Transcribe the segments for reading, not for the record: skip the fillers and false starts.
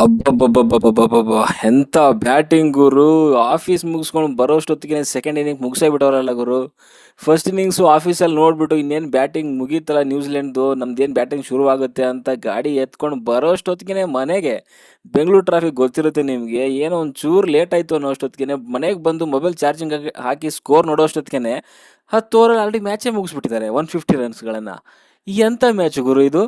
ಅಬ್ಬಬ್ಬಬ್ಬಬ್ಬಬ್ಬಬ್ಬಬ್ಬ! ಎಂತ ಬ್ಯಾಟಿಂಗ್ ಗುರು. ಆಫೀಸ್ ಮುಗಿಸ್ಕೊಂಡು ಬರೋಷ್ಟೊತ್ತಿಗೆ second inning ಮುಗಿಸೇ ಬಿಟ್ಟವರಲ್ಲ ಗುರು. First innings ಆಫೀಸಲ್ಲಿ ನೋಡ್ಬಿಟ್ಟು ಇನ್ನೇನು ಬ್ಯಾಟಿಂಗ್ ಮುಗೀತಲ್ಲ ನ್ಯೂಜಿಲೆಂಡ್ದು, ನಮ್ದೇನು ಬ್ಯಾಟಿಂಗ್ ಶುರುವಾಗುತ್ತೆ ಅಂತ ಗಾಡಿ ಎತ್ಕೊಂಡು ಬರೋಷ್ಟೊತ್ತಿಗೆ ಮನೆಗೆ, ಬೆಂಗಳೂರು ಟ್ರಾಫಿಕ್ ಗೊತ್ತಿರುತ್ತೆ ನಿಮಗೆ, ಏನೋ ಒಂದು ಚೂರು ಲೇಟ್ ಆಯಿತು ಅನ್ನೋ ಅಷ್ಟೊತ್ತಿಗೆ ಮನೆಗೆ ಬಂದು ಮೊಬೈಲ್ ಚಾರ್ಜಿಂಗ್ ಹಾಕಿ ಸ್ಕೋರ್ ನೋಡೋ ಅಷ್ಟೊತ್ತಿಗೆ 10 ಓವರಲ್ಲಿ ಆಲ್ರೆಡಿ ಮ್ಯಾಚೇ ಮುಗಿಸ್ಬಿಟ್ಟಿದ್ದಾರೆ 150 ರನ್ಸ್ಗಳನ್ನು. ಎಂಥ ಮ್ಯಾಚ್ ಗುರು ಇದು.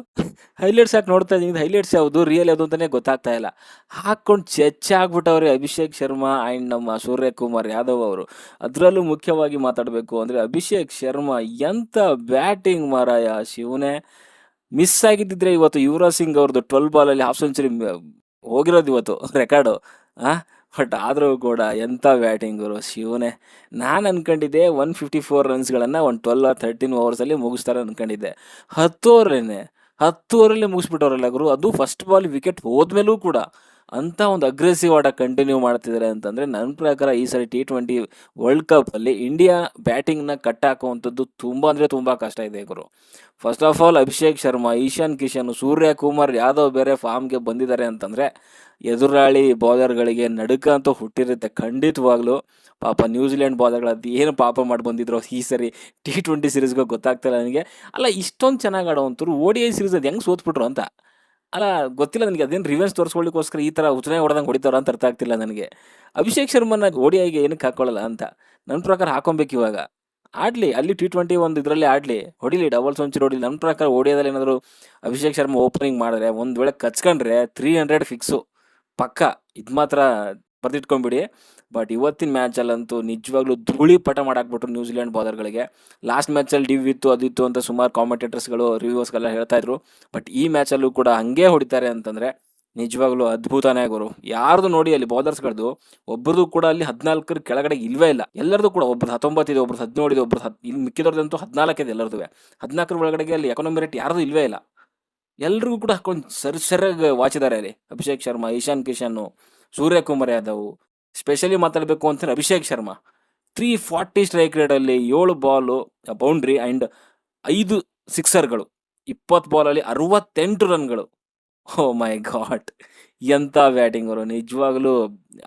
ಹೈಲೈಟ್ಸ್ ಯಾಕೆ ನೋಡ್ತಾ ಇದ್ದೀನಿ, ಹೈಲೈಟ್ಸ್ ಯಾವುದು ರಿಯಲ್ ಯಾವುದು ಅಂತಲೇ ಗೊತ್ತಾಗ್ತಾ ಇಲ್ಲ. ಹಾಕ್ಕೊಂಡು ಆಗ್ಬಿಟ್ಟವ್ರೆ ಅಭಿಷೇಕ್ ಶರ್ಮಾ ಆ್ಯಂಡ್ ನಮ್ಮ ಸೂರ್ಯಕುಮಾರ್ ಯಾದವ್ ಅವರು. ಅದರಲ್ಲೂ ಮುಖ್ಯವಾಗಿ ಮಾತಾಡಬೇಕು ಅಂದರೆ ಅಭಿಷೇಕ್ ಶರ್ಮಾ ಎಂಥ ಬ್ಯಾಟಿಂಗ್ ಮಾರಾಯ ಶಿವನೇ. ಮಿಸ್ ಆಗಿದ್ದಿದ್ರೆ ಇವತ್ತು ಯುವರಾಜ್ ಸಿಂಗ್ ಅವ್ರದ್ದು 12 ಬಾಲಲ್ಲಿ ಹಾಫ್ ಸೆಂಚುರಿ ಹೋಗಿರೋದು ಇವತ್ತು ರೆಕಾರ್ಡು. ಬಟ್ ಆದರೂ ಕೂಡ ಎಂಥ ಬ್ಯಾಟಿಂಗರು ಶಿವನೇ. ನಾನು ಅನ್ಕೊಂಡಿದ್ದೆ 154 ರನ್ಸ್ಗಳನ್ನು ಒಂದು 12 or 13 ಓವರ್ಸಲ್ಲಿ ಮುಗಿಸ್ತಾರೆ ಅನ್ಕೊಂಡಿದ್ದೆ. 10 ಓವರಲ್ಲೇ ಮುಗಿಸ್ಬಿಟ್ಟವ್ರಲ್ಲ ಗುರು. ಅದು ಫಸ್ಟ್ ಬಾಲ್ ವಿಕೆಟ್ ಹೋದ್ಮೇಲೂ ಕೂಡ ಅಂಥ ಒಂದು ಅಗ್ರೆಸಿವ್ ಆಟ ಕಂಟಿನ್ಯೂ ಮಾಡ್ತಿದ್ದಾರೆ ಅಂತಂದರೆ ನನ್ನ ಪ್ರಕಾರ ಈ ಸರಿ T20 ವರ್ಲ್ಡ್ ಕಪ್ಪಲ್ಲಿ ಇಂಡಿಯಾ ಬ್ಯಾಟಿಂಗ್ನ ಕಟ್ಟಾಕುವಂಥದ್ದು ತುಂಬ ಅಂದರೆ ತುಂಬ ಕಷ್ಟ ಇದೆ ಗುರು. First of all Abhishek Sharma, Ishan Kishan, Suryakumar Yadav ಬೇರೆ ಫಾರ್ಮ್ಗೆ ಬಂದಿದ್ದಾರೆ ಅಂತಂದರೆ ಎದುರಾಳಿ ಬೌಲರ್ಗಳಿಗೆ ನಡುಕ ಅಂತೂ ಹುಟ್ಟಿರುತ್ತೆ ಖಂಡಿತವಾಗ್ಲೂ. ಪಾಪ ನ್ಯೂಜಿಲೆಂಡ್ ಬೌಲರ್ಗಳದ್ದು ಏನು ಪಾಪ ಮಾಡಿ ಬಂದಿದ್ರು ಈ ಸರಿ T20 ಸೀರೀಸ್ಗೆ ಗೊತ್ತಾಗ್ತಿಲ್ಲ ನನಗೆ. ಅಲ್ಲ, ಇಷ್ಟೊಂದು ಚೆನ್ನಾಗಿ ಆಡೋವಂಥವ್ರು ODI ಸೀರೀಸ್ ಅದು ಹೆಂಗೆ ಸೋತ್ಬಿಟ್ರು ಅಂತ. ಅಲ್ಲ, ಗೊತ್ತಿಲ್ಲ ನನಗೆ, ಅದೇನು ರಿವೆನ್ಸ್ ತೋರಿಸ್ಕೊಳ್ಳಿಕ್ಕೋಸ್ಕರ ಈ ಥರ ಉಚ್ಚನೆ ಹೊಡೆದಂಗೆ ಹೊಡಿತಾರ ಅಂತ ಅರ್ಥ ಆಗ್ತಿಲ್ಲ ನನಗೆ. ಅಭಿಷೇಕ್ ಶರ್ಮನ ODIಗೆ ಏನಕ್ಕೆ ಹಾಕೊಳ್ಳಲ್ಲ ಅಂತ ನನ್ನ ಪ್ರಕಾರ ಹಾಕೊಬೇಕು ಇವಾಗ. ಆಡಲಿ ಅಲ್ಲಿ T20 ಒಂದು ಇದರಲ್ಲಿ ಆಡಲಿ, ಹೊಡಿಲಿ, ಡಬಲ್ ಸೆಂಚುರಿ ಹೊಡಿಲಿ. ನನ್ನ ಪ್ರಕಾರ ODIದಲ್ಲಿ ಏನಾದರೂ ಅಭಿಷೇಕ್ ಶರ್ಮಾ ಓಪನಿಂಗ್ ಮಾಡಿದ್ರೆ, ಒಂದು ವೇಳೆ ಕಚ್ಕೊಂಡ್ರೆ 300 ಫಿಕ್ಸು ಪಕ್ಕ. ಇದು ಮಾತ್ರ ಬರೆದಿಟ್ಕೊಂಡ್ಬಿಡಿ. ಬಟ್ ಇವತ್ತಿನ ಮ್ಯಾಚಲ್ಲಂತೂ ನಿಜವಾಗ್ಲೂ ಧೂಳಿ ಪಟ ಮಾಡಾಕ್ಬಿಟ್ರು ನ್ಯೂಜಿಲೆಂಡ್ ಬೌಲರ್ಗಳಿಗೆ. ಲಾಸ್ಟ್ ಮ್ಯಾಚಲ್ಲಿ ಡಿವ್ ಇತ್ತು ಅದಿತ್ತು ಅಂತ ಸುಮಾರು ಕಾಮೆಂಟೇಟರ್ಸ್ಗಳು ರಿವ್ಯೂಸ್ಗೆಲ್ಲ ಹೇಳ್ತಾ ಇದ್ರು. ಬಟ್ ಈ ಮ್ಯಾಚಲ್ಲೂ ಕೂಡ ಹಂಗೆ ಹೊಡಿತಾರೆ ಅಂತಂದರೆ ನಿಜವಾಗ್ಲೂ ಅದ್ಭುತನೇ ಗುರು. ಯಾರ್ದು ನೋಡಿ ಅಲ್ಲಿ ಬೌಲರ್ಸ್ಗಳದ್ದು ಒಬ್ಬರದು ಕೂಡ ಅಲ್ಲಿ 14 ಕೆಳಗಡೆ ಇಲ್ವೇ ಇಲ್ಲ. ಎಲ್ಲರದು ಕೂಡ ಒಬ್ರು 19 ಇದೆ, ಒಬ್ರು 17 ಇದೆ, ಒಬ್ರು ಇಲ್ಲಿ ಮಿಕ್ಕಿದವ್ರದಂತೂ 14 ಇದೆ ಎಲ್ಲರದು. 14 ಒಳಗಡೆಗೆ ಅಲ್ಲಿ ಎಕಾನಮಿ ರೇಟ್ ಯಾರ್ದು ಇಲ್ವೇ ಇಲ್ಲ. ಎಲ್ರಿಗೂ ಕೂಡ ಹಾಕೊಂಡು ಸರಿಯಾಗಿ ವಾಚಿದ್ದಾರೆ ಅಲ್ಲಿ. ಅಭಿಷೇಕ್ ಶರ್ಮಾ, ಈಶಾನ್ ಕಿಶನ್, ಸೂರ್ಯಕುಮಾರ್ ಯಾದವ್. ಸ್ಪೆಷಲಿ ಮಾತಾಡಬೇಕು ಅಂತಂದ್ರೆ ಅಭಿಷೇಕ್ ಶರ್ಮಾ 340 ಸ್ಟ್ರೈಕ್ ರೇಟಲ್ಲಿ 7 ಬಾಲು ಬೌಂಡ್ರಿ ಆ್ಯಂಡ್ 5 ಸಿಕ್ಸರ್ಗಳು, 20 ಬಾಲಲ್ಲಿ 68 ರನ್ಗಳು. ಓ ಮೈ ಗಾಡ್, ಎಂಥ ಬ್ಯಾಟಿಂಗ್ ಅವರು. ನಿಜವಾಗ್ಲೂ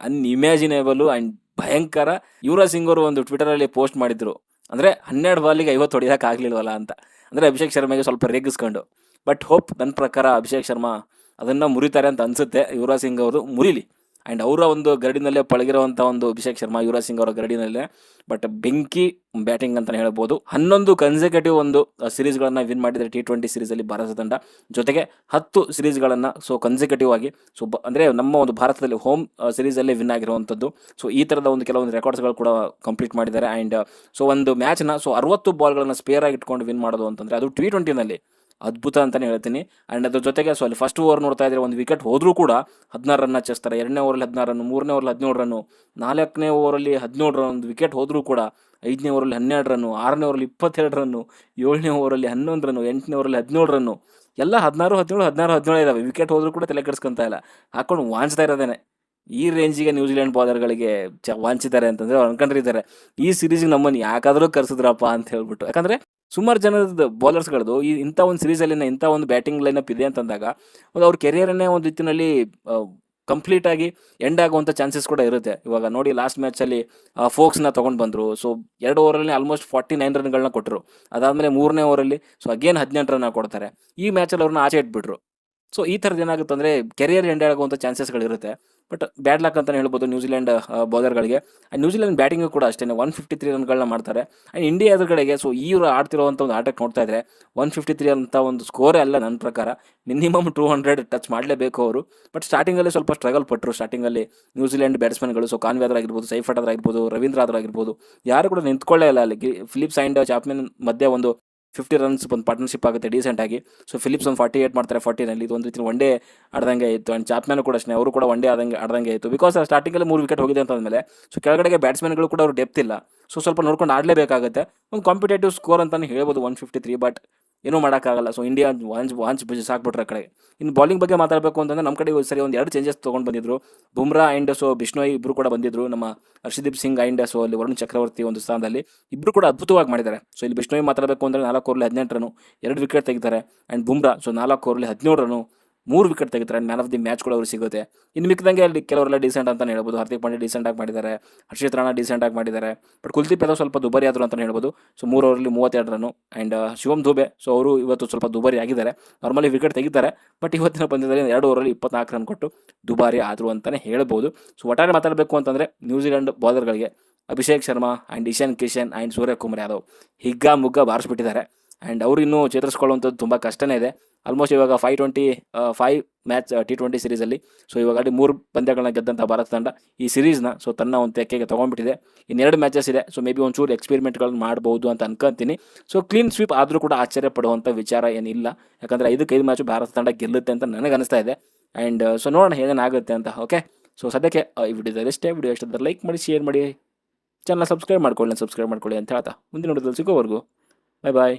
ಅನ್ಇಮ್ಯಾಜಿನೇಬಲು ಆ್ಯಂಡ್ ಭಯಂಕರ. ಯುವರಾಜ್ ಸಿಂಗ್ ಅವರು ಒಂದು ಟ್ವಿಟರಲ್ಲಿ ಪೋಸ್ಟ್ ಮಾಡಿದ್ರು, ಅಂದರೆ 12 ಬಾಲಿಗೆ 50 ಹೊಡಿಯೋಕ್ಕಾಗಲಿಲ್ವಲ್ಲ ಅಂತ. ಅಂದರೆ ಅಭಿಷೇಕ್ ಶರ್ಮಾಗೆ ಸ್ವಲ್ಪ ರೇಗಿಸ್ಕೊಂಡು. ಬಟ್ ಹೋಪ್, ನನ್ನ ಪ್ರಕಾರ ಅಭಿಷೇಕ್ ಶರ್ಮಾ ಅದನ್ನು ಮುರಿತಾರೆ ಅಂತ ಅನಿಸುತ್ತೆ. ಯುವರಾಜ್ ಸಿಂಗ್ ಅವರು ಮುರಿಲಿ. ಆ್ಯಂಡ್ ಅವರ ಒಂದು ಗರಡಿನಲ್ಲೇ ಪಳಗಿರುವಂಥ ಒಂದು ಅಭಿಷೇಕ್ ಶರ್ಮಾ, ಯುವರಾಜ್ ಸಿಂಗ್ ಅವರ ಗರಡಿನಲ್ಲೇ. ಬಟ್ ಬೆಂಕಿ ಬ್ಯಾಟಿಂಗ್ ಅಂತಲೇ ಹೇಳ್ಬೋದು. 11 ಕನ್ಸೆಕ್ಯೂಟಿವ್ ಒಂದು ಸೀರೀಸ್ಗಳನ್ನು ವಿನ್ ಮಾಡಿದರೆ T20 ಸೀರೀಸಲ್ಲಿ ಭಾರತ ತಂಡ. ಜೊತೆಗೆ 10 ಸೀರೀಸ್ಗಳನ್ನು ಕನ್ಸೆಕ್ಯೂಟಿವ್ ಆಗಿ ಅಂದರೆ ನಮ್ಮ ಒಂದು ಭಾರತದಲ್ಲಿ ಹೋಮ್ ಸೀರೀಸಲ್ಲೇ ವಿನ್ ಆಗಿರುವಂಥದ್ದು. ಈ ಥರದ ಒಂದು ಕೆಲವೊಂದು ರೆಕಾರ್ಡ್ಸ್ಗಳು ಕೂಡ ಕಂಪ್ಲೀಟ್ ಮಾಡಿದ್ದಾರೆ. ಆ್ಯಂಡ್ ಒಂದು ಮ್ಯಾಚ್ನ 60 ಬಾಲ್ಗಳನ್ನು ಸ್ಪೇರ್ ಆಗಿ ಇಟ್ಕೊಂಡು ವಿನ್ ಮಾಡೋದು ಅಂತಂದರೆ ಅದು T20ನಲ್ಲಿ ಅದ್ಭುತ ಅಂತಲೇ ಹೇಳ್ತೀನಿ. ಆ್ಯಂಡ್ ಅದ್ರ ಜೊತೆಗೆ ಅಲ್ಲಿ ಫಸ್ಟ್ ಓವರ್ ನೋಡ್ತಾ ಇದ್ರೆ ಒಂದು ವಿಕೆಟ್ ಹೋದರೂ ಕೂಡ 16 ರನ್ ಹಚ್ಚಿಸ್ತಾರೆ. 2ನೇ ಓವರಲ್ಲಿ 16 ರನ್ನು, 3ನೇ ಓವರಲ್ಲಿ 17 ರನ್ನು, 4ನೇ ಓವರಲ್ಲಿ 17 ರನ್. ಒಂದು ವಿಕೆಟ್ ಹೋದರೂ ಕೂಡ 5ನೇ ಓವರಲ್ಲಿ 12 ರನ್ನು, 6ನೇ ಓವರಲ್ಲಿ 22 ರನ್ನು, 7ನೇ ಓವರಲ್ಲಿ 11 ರನ್ನು, 8ನೇ ಓವರಲ್ಲಿ 17 ರನ್ನು. ಎಲ್ಲ 16, 17, 16, 17 ಇದ್ದಾವೆ. ವಿಕೆಟ್ ಹೋದರೂ ಕೂಡ ತಲೆ ಕೆಡಿಸ್ಕೊಂತ ಇಲ್ಲ, ಹಾಕೊಂಡು ವಾಂಚ್ತಾ ಇರೋದೇನೆ. ಈ ರೇಂಜಿಗೆ ನ್ಯೂಜಿಲೆಂಡ್ ಬೌಲರ್ಗಳಿಗೆ ವಾಂಚಿದ್ದಾರೆ ಅಂತಂದರೆ ಅವ್ರು ಅನ್ಕೊಂಡಿದ್ದಾರೆ ಈ ಸೀರೀಸಿಗೆ ನಮ್ಮನ್ನು ಯಾಕಾದರೂ ಕರೆಸಿದ್ರಪ್ಪ ಅಂತ ಹೇಳ್ಬಿಟ್ಟು. ಯಾಕಂದರೆ ಸುಮಾರು ಜನದ ಬೌಲರ್ಸ್ಗಳದ್ದು ಇಂಥ ಒಂದು ಸೀರೀಸಲ್ಲಿನ ಇಂಥ ಒಂದು ಬ್ಯಾಟಿಂಗ್ ಲೈನಪ್ ಇದೆ ಅಂತಂದಾಗ ಒಂದು ಅವ್ರ ಕೆರಿಯರನ್ನೇ ಒಂದು ರೀತಿಯಲ್ಲಿ ಕಂಪ್ಲೀಟಾಗಿ ಎಂಡ್ ಆಗುವಂಥ ಚಾನ್ಸಸ್ ಕೂಡ ಇರುತ್ತೆ. ಇವಾಗ ನೋಡಿ, ಲಾಸ್ಟ್ ಮ್ಯಾಚಲ್ಲಿ ಫೋಕ್ಸ್ನ ತೊಗೊಂಡು ಬಂದರು. 2 ಓವರಲ್ಲಿ ಆಲ್ಮೋಸ್ಟ್ 49 ರನ್ಗಳನ್ನ ಕೊಟ್ಟರು. ಅದಾದಮೇಲೆ 3ನೇ ಓವರಲ್ಲಿ ಅಗೇನ್ 18 ರನ್ ಕೊಡ್ತಾರೆ. ಈ ಮ್ಯಾಚಲ್ಲಿ ಅವ್ರನ್ನ ಆಚೆ ಇಟ್ಬಿಟ್ರು. ಈ ಥರದ್ದು ಏನಾಗುತ್ತೆ ಅಂದರೆ ಕೆರಿಯರ್ ಎಂಡ್ ಆಗುವಂಥ ಚಾನ್ಸಸ್ಗಳಿರುತ್ತೆ. ಬಟ್ ಬ್ಯಾಡ್ ಲಕ್ ಅಂತಲೇ ಹೇಳ್ಬೋದು ನ್ಯೂಜಿಲೆಂಡ್ ಬೌಲರ್ಗಳಿಗೆ. ನ್ಯೂಜಿಲೆಂಡ್ ಬ್ಯಾಟಿಂಗು ಕೂಡ ಅಷ್ಟೇ 153 ರನ್ಗಳನ್ನ ಮಾಡ್ತಾರೆ. ಆ್ಯಂಡ್ ಇಂಡಿಯಾ ಎದುರುಗಡೆಗೆ ಇವರು ಆಡ್ತಿರೋವಂಥ ಒಂದು ಆಟಕ್ಕೆ ನೋಡ್ತಾ ಇದ್ದರೆ 153 ಅಂತ ಒಂದು ಸ್ಕೋರೇ ಅಲ್ಲ ನನ್ನ ಪ್ರಕಾರ. ಮಿನಿಮಮ್ 200 ಟಚ್ ಮಾಡಲೇಬೇಕು ಅವರು. ಬಟ್ ಸ್ಟಾರ್ಟಿಂಗಲ್ಲಿ ಸ್ವಲ್ಪ ಸ್ಟ್ರಗಲ್ ಪಟ್ಟರು. ಸ್ಟಾರ್ಟಿಂಗಲ್ಲಿ ನ್ಯೂಜಿಲೆಂಡ್ ಬ್ಯಾಟ್ಸ್ಮನ್ಗಳು ಕಾನ್ವೆ ಆಗಿರ್ಬೋದು, ಸೈಫ್ ಅಟರ್ ಆಗಿರ್ಬೋದು, ರವೀಂದ್ರ ಆಗಿರ್ಬೋದು, ಯಾರು ಕೂಡ ನಿಂತ್ಕೊಳ್ಳೇ ಇಲ್ಲ ಅಲ್ಲಿ. ಫಿಲಿಪ್ಸ್ ಆ್ಯಂಡ್ ಚಾಪ್ಮನ್ ಮಧ್ಯೆ ಒಂದು 50 ರನ್ಸ್ ಒಂದು ಪಾರ್ಟ್ನರ್ಶಿಪ್ ಆಗುತ್ತೆ ಡೀಸೆಂಟಾಗಿ. ಫಿಲಿಪ್ಸ್ ಒಂದು 48 ಮಾಡ್ತಾರೆ 40ನಲ್ಲಿ. ಇದು ಒಂದು ರೀತಿ ಒನ್ ಡೇ ಆಡ್ದಂಗೆ ಇತ್ತು. ಆ್ಯಂಡ್ ಚಾಪ್ಮನ್ ಕೂಡ ಅಷ್ಟೇ, ಅವರು ಕೂಡ ಒನ್ ಡೇ ಆಡ್ದಂಗೆ ಇತ್ತು. ಬಿಕಾಸ್ ಸ್ಟಾರ್ಟಿಂಗಲ್ಲಿ 3 ವಿಕೆಟ್ ಹೋಗಿದೆ ಅಂತಂದಮೇಲೆ ಕೆಳಗಡೆಗೆ ಬ್ಯಾಟ್ಸ್ಮನ್ಗಳು ಕೂಡ ಅವರು ಡೆಪ್ತ್ ಇಲ್ಲ. ಸ್ವಲ್ಪ ನೋಡ್ಕೊಂಡು ಆಡಲೇಬೇಕಾಗುತ್ತೆ. ಒಂದು ಕಾಂಪಿಟೇಟಿವ್ ಸ್ಕೋರ್ ಅಂತಲೇ ಹೇಳ್ಬೋದು 153. ಬಟ್ ಏನೂ ಮಾಡೋಕ್ಕಾಗಲ್ಲ. ಇಂಡಿಯಾ ವಾಂಚ್ ಸಾಕ್ಬಿಟ್ರೆ ಆ ಕಡೆ. ಇನ್ನು ಬಾಲಿಂಗ್ ಬಗ್ಗೆ ಮಾತಾಡಬೇಕು ಅಂತಂದರೆ ನಮ್ಮ ಕಡೆ ಸರಿ ಒಂದು 2 ಚೇಂಜಸ್ ತೊಗೊಂಡು ಬಂದಿದ್ರು. ಬುಮ್ರಾ ಆ್ಯಂಡ್ ಬಿಷ್ಣೋಯ್ ಇಬ್ಬರು ಕೂಡ ಬಂದಿದ್ರು. ನಮ್ಮ ಹರ್ಷದೀಪ್ ಸಿಂಗ್ ಆ್ಯಂಡ್ ಅಲ್ಲಿ ವರುಣ್ ಚಕ್ರವರ್ತಿ ಒಂದು ಸ್ಥಾನದಲ್ಲಿ ಇಬ್ಬರು ಕೂಡ ಅದ್ಭುತವಾಗಿ ಮಾಡಿದ್ದಾರೆ. ಇಲ್ಲಿ ಬಿಷ್ಣೋಯ್ ಮಾತಾಡಬೇಕು ಅಂದರೆ 4 ಓವರಲ್ಲಿ 18 ರನ್ನು, 2 ವಿಕೆಟ್ ತೆಗಿತಾರೆ. ಆ್ಯಂಡ್ ಬುಮ್ರಾ 4 ಓವರಲ್ಲಿ 17 ರನ್ನು, 3 ವಿಕೆಟ್ ತೆಗಿತಾರೆ. ಮ್ಯಾನ್ ಆಫ್ ದಿ ಮ್ಯಾಚ್ ಕೂಡ ಅವ್ರಿಗೆ ಸಿಗುತ್ತೆ. ಇನ್ನು ಮಿಕ್ಕಿದಂಗೆ ಅಲ್ಲಿ ಕೆಲವರೆಲ್ಲ ಡೀಸೆಂಟ್ ಅಂತಲೇ ಹೇಳ್ಬೋದು. ಹಾರ್ದಿಕ್ ಪಾಂಡ್ಯ ಡೀಸೆಂಟಾಗಿ ಮಾಡಿದ್ದಾರೆ, ಹರ್ಷಿತ್ ರಾಣಾ ಡೀಸೆಂಟಾಗಿ ಮಾಡಿದ್ದಾರೆ. ಬಟ್ ಕುಲ್ದೀಪ್ ಯಾದವ್ ಸ್ವಲ್ಪ ದುಬಾರಿ ಆದರು ಅಂತಲೇ ಹೇಳ್ಬೋದು. ಸೊ 3 ಓವರಲ್ಲಿ 32 ರನ್ನು. ಆ್ಯಂಡ್ ಶಿವಮ್ ದುಬೆ, ಸೊ ಅವರು ಇವತ್ತು ಸ್ವಲ್ಪ ದುಬಾರಿ ಆಗಿದ್ದಾರೆ. ನಾರ್ಮಲಿ ವಿಕೆಟ್ ತೆಗಿತಾರೆ, ಬಟ್ ಇವತ್ತಿನ ಪಂದ್ಯದಲ್ಲಿ 2 ಓವರಲ್ಲಿ 24 ರನ್ ಕೊಟ್ಟು ದುಬಾರಿ ಆದರು ಅಂತಲೇ ಹೇಳ್ಬೋದು. ಸೊ ಒಟ್ಟಾರೆ ಮಾತಾಡಬೇಕು ಅಂತಂದರೆ ನ್ಯೂಜಿಲೆಂಡ್ ಬಾಲರ್ಗಳಿಗೆ ಅಭಿಷೇಕ್ ಶರ್ಮಾ ಆ್ಯಂಡ್ ಇಶಾನ್ ಕಿಶನ್ ಆ್ಯಂಡ್ ಸೂರ್ಯಕುಮಾರ್ ಯಾದವ್ ಹಿಗ್ಗ ಮುಗ್ಗ ಬಾರಿಸ್ಬಿಟ್ಟಿದ್ದಾರೆ. ಆ್ಯಂಡ್ ಅವರು ಇನ್ನೂ ಚೇತರಿಸ್ಕೊಳ್ಳುವಂಥದ್ದು ತುಂಬ ಕಷ್ಟನೇ ಇದೆ. ಆಲ್ಮೋಸ್ಟ್ ಇವಾಗ 5 ಮ್ಯಾಚ್ T20 ಸೀರೀಸಲ್ಲಿ. ಸೊ ಇವಾಗ 3 ಪಂದ್ಯಗಳನ್ನ ಗೆದ್ದಂಥ ಭಾರತ ತಂಡ ಈ ಸೀರೀಸ್ನ ಸೊ ತನ್ನ ಒಂದು ತೆಕ್ಕೆಗೆ ತೊಗೊಂಡ್ಬಿಟ್ಟಿದೆ. ಇನ್ನೆರಡು ಮ್ಯಾಚಸ್ ಇದೆ. ಸೊ ಮೇ ಬಿ ಒಂಚೂರು ಎಕ್ಸ್ಪೆರಿಮೆಂಟ್ಗಳನ್ನ ಮಾಡ್ಬೋದು ಅಂತ ಅನ್ಕೊಂತೀನಿ. ಸೊ ಕ್ಲೀನ್ ಸ್ವೀಪ್ ಆದರೂ ಕೂಡ ಆಶ್ಚರ್ಯ ಪಡುವಂಥ ವಿಚಾರ ಏನಿಲ್ಲ. ಯಾಕಂದರೆ 5 ಮ್ಯಾಚು ಭಾರತ ತಂಡ ಗೆಲ್ಲುತ್ತೆ ಅಂತ ನನಗೆ ಅನಿಸ್ತಾ ಇದೆ. ಆ್ಯಂಡ್ ಸೊ ನೋಡೋಣ ಏನೇನಾಗುತ್ತೆ ಅಂತ. ಓಕೆ, ಸೊ ಸದ್ಯಕ್ಕೆ ಈ ವಿಡಿಯೋದಲ್ಲಿ ಇಷ್ಟೇ. ವಿಡಿಯೋ ಇಷ್ಟಂದ್ರೆ ಲೈಕ್ ಮಾಡಿ, ಶೇರ್ ಮಾಡಿ, ಚಾನಲ್ ಸಬ್ಸ್ಕ್ರೈಬ್ ಮಾಡ್ಕೊಳ್ಳಿ ಅಂತ ಹೇಳ್ತಾ ಮುಂದಿನ ವಿಡಿಯೋದಲ್ಲಿ ಸಿಗೋವರೆಗೂ ಬಾಯ್ ಬಾಯ್.